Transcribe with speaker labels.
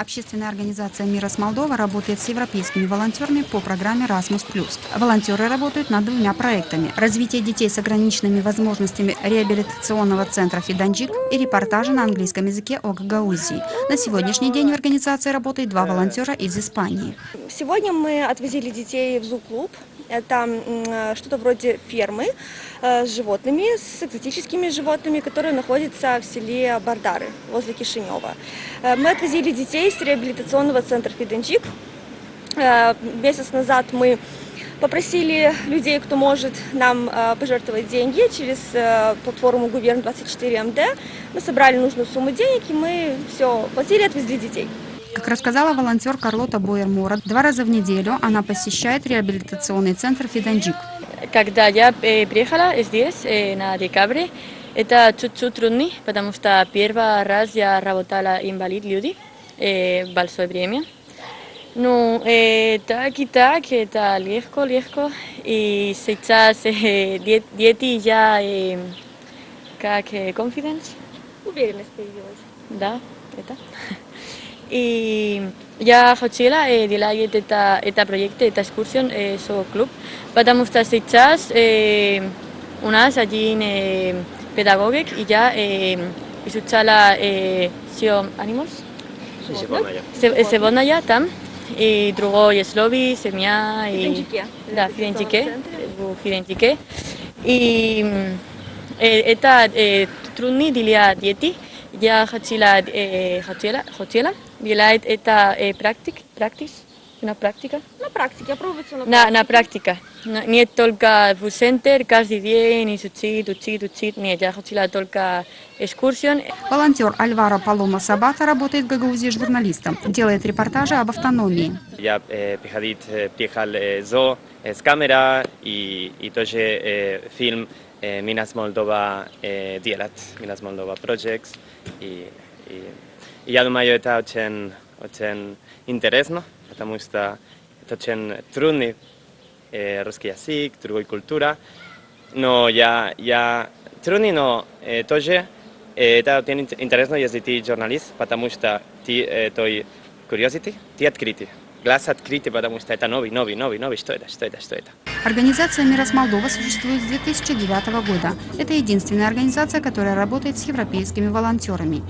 Speaker 1: Общественная организация «Мирас Молдова» работает с европейскими волонтерами по программе «Erasmus+». Волонтеры работают над двумя проектами – развитие детей с ограниченными возможностями реабилитационного центра «Фиданджик» и репортажи на английском языке о Гагаузии. На сегодняшний день в организации работает два волонтера из Испании.
Speaker 2: Сегодня мы отвозили детей в зооклуб. Это что-то вроде фермы с животными, с экзотическими животными, которые находятся в селе Бардары, возле Кишинева. Мы отвозили детей с реабилитационного центра «Фиданджик». Месяц назад мы попросили людей, кто может нам пожертвовать деньги через платформу Гуверн24 МД. Мы собрали нужную сумму денег, и мы все платили и отвезли детей.
Speaker 1: Как рассказала волонтер Карлота Бойер-Мора, 2 раза в неделю она посещает реабилитационный центр «Фиданджик».
Speaker 3: Когда я приехала здесь на декабре, это чуть-чуть трудно, потому что первый раз я работала инвалид люди в большое время. Ну, так и так, это легко. И сейчас дети я как confidence.
Speaker 2: Уверенность появилась.
Speaker 3: Да, это. И я хотела делать это проект, эту экскурсию в клуб, потому что сейчас у нас один педагог и я изучала animals, сегодня там, и другой слови, семья, и да, Фиденчике. И это трудно для детей. Я хотела делать это на практике.
Speaker 2: На практике, опробуйте
Speaker 3: На практике. Не только в центре, каждый день учить. Нет, я хотела только экскурсию.
Speaker 1: Волонтер Альваро Палома Сабата работает в Гагаузии журналистом, делает репортажи об автономии.
Speaker 4: Я приехал с камерой и тоже фильм Minas Moldova делать, Minas Moldova Projects. И я думаю, это очень интересно, потому что это очень трудный русский язык, другая культура. Но трудно, но тоже это очень интересно, если ты журналист, потому что ты curiosity, ты открытый. Глаз открытый, потому что это новый. Что это?
Speaker 1: Организация «Мирас Молдова» существует с 2009 года. Это единственная организация, которая работает с европейскими волонтерами.